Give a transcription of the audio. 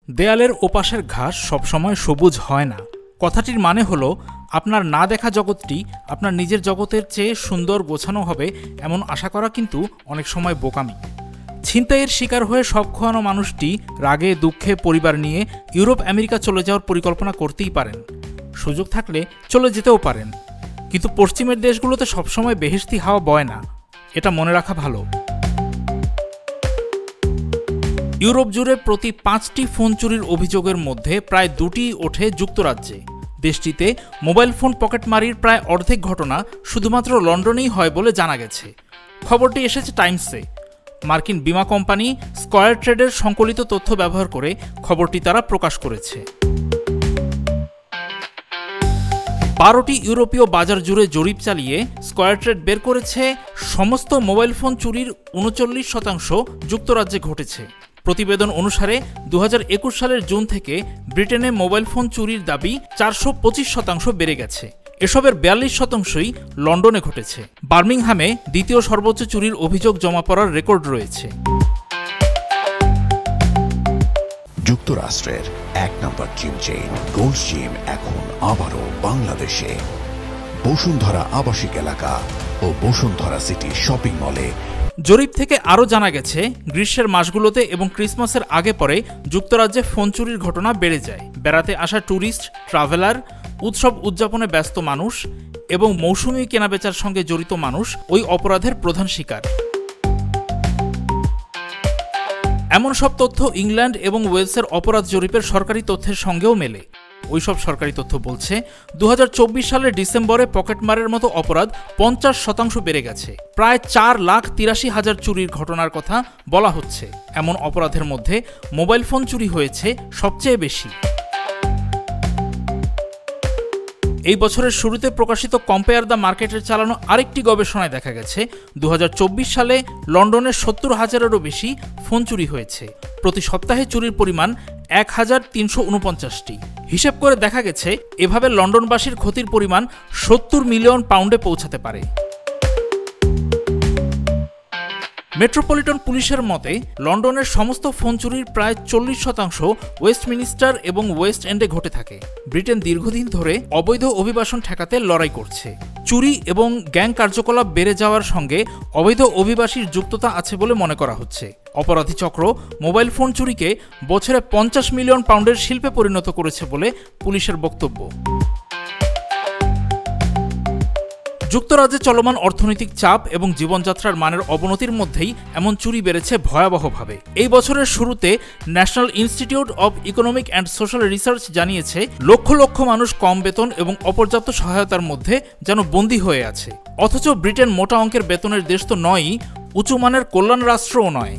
দেয়ালের ওপাশের ঘাস সবসময় সবুজ হয় না। কথাটির মানে হলো আপনার না দেখা জগৎটি আপনার নিজের জগতের চেয়ে সুন্দর গোছানো হবে এমন আশা করা কিন্তু অনেক সময় বোকামি। ছিনতাইয়ের শিকার হয়ে সব খোয়ানো মানুষটি রাগে দুঃখে পরিবার নিয়ে ইউরোপ আমেরিকা চলে যাওয়ার পরিকল্পনা করতেই পারেন, সুযোগ থাকলে চলে যেতেও পারেন। কিন্তু পশ্চিমের দেশগুলোতে সবসময় বেহেশতি হাওয়া বয় না, এটা মনে রাখা ভালো। ইউরোপ জুড়ে প্রতি 5টি ফোন চুরির অভিযোগের মধ্যে প্রায় 2টি ওঠে যুক্তরাজ্যে। দেশটিতে মোবাইল ফোন পকেটমারির প্রায় অর্ধেক ঘটনা শুধুমাত্র লন্ডনেই হয় বলে জানা গেছে। খবরটি এসেছে টাইমসে। মার্কিন বীমা কোম্পানি স্কয়ার ট্রেডের সংকলিত তথ্য ব্যবহার করে খবরটি তারা প্রকাশ করেছে। 12টি ইউরোপীয় বাজার জুড়ে জরিপ চালিয়ে স্কয়ার ট্রেড বের করেছে সমস্ত মোবাইল ফোন চুরির 39% যুক্তরাজ্যে ঘটেছে। প্রতিবেদন অনুসারে 2021 সালের জুন থেকে ব্রিটেনে মোবাইল ফোন চুরির দাবি 425% বেড়ে গেছে। এসবের 42%ই লন্ডনে ঘটেছে। বার্মিংহামে দ্বিতীয় সর্বোচ্চ চুরির অভিযোগ জমা পড়ার রেকর্ড রয়েছে। যুক্তরাষ্ট্রের 1 নম্বর জিম চেইন গোল্ডস জিম এখন আবারও বাংলাদেশে। বসুন্ধরা আবাসিক এলাকা ও বসুন্ধরা সিটি শপিং মলে। জরিপ থেকে আরও জানা গেছে গ্রীষ্মের মাসগুলোতে এবং ক্রিসমাসের আগে পরে যুক্তরাজ্যে ফোন চুরির ঘটনা বেড়ে যায়। বেড়াতে আসা ট্যুরিস্ট, ট্রাভেলার, উৎসব উদযাপনে ব্যস্ত মানুষ এবং মৌসুমী কেনাবেচার সঙ্গে জড়িত মানুষ ওই অপরাধের প্রধান শিকার। এমন সব তথ্য ইংল্যান্ড এবং ওয়েলসের অপরাধ জরিপের সরকারি তথ্যের সঙ্গেও মেলে। ওইসব সরকারি তথ্য বলছে 2024 সালের ডিসেম্বরে পকেটমারের মতো অপরাধ 50% বেড়ে গেছে। প্রায় 4,83,000 চুরির ঘটনার কথা বলা হচ্ছে। এমন অপরাধের মধ্যে মোবাইল ফোন চুরি হয়েছে সবচেয়ে বেশি। এই বছরের শুরুতে প্রকাশিত কম্পেয়ার দ্য মার্কেটের চালানো আরেকটি গবেষণায় দেখা গেছে 2024 সালে লন্ডনে 70,000-এরও বেশি ফোন চুরি হয়েছে। প্রতি সপ্তাহে চুরির পরিমাণ 1,349টি। হিসেব করে দেখা গেছে এভাবে লন্ডনবাসীর ক্ষতির পরিমাণ 70 মিলিয়ন পাউন্ডে পৌঁছাতে পারে। মেট্রোপলিটন পুলিশের মতে লন্ডনের সমস্ত ফোন চুরির প্রায় 40% ওয়েস্টমিনিস্টার এবং ওয়েস্ট এন্ডে ঘটে থাকে। ব্রিটেন দীর্ঘদিন ধরে অবৈধ অভিবাসন ঠেকাতে লড়াই করছে। চুরি এবং গ্যাং কার্যকলাপ বেড়ে যাওয়ার সঙ্গে অবৈধ অভিবাসীর যুক্ততা আছে বলে মনে করা হচ্ছে। অপরাধী চক্র মোবাইল ফোন চুরিকে বছরে 50 মিলিয়ন পাউন্ডের শিল্পে পরিণত করেছে বলে পুলিশের বক্তব্য। যুক্তরাজ্যে চলমান অর্থনৈতিক চাপ এবং জীবনযাত্রার মানের অবনতির মধ্যেই এমন চুরি বেড়েছে ভয়াবহভাবে। এই বছরের শুরুতে national institute of economic and social research জানিয়েছে লক্ষ লক্ষ মানুষ কম বেতন এবং অপর্যাপ্ত সহায়তার মধ্যে যেন বন্দী হয়ে আছে। অথচ ব্রিটেন মোটা অঙ্কের বেতনের দেশ তো নয়ই, উঁচু মানের কল্যাণ রাষ্ট্রও নয়।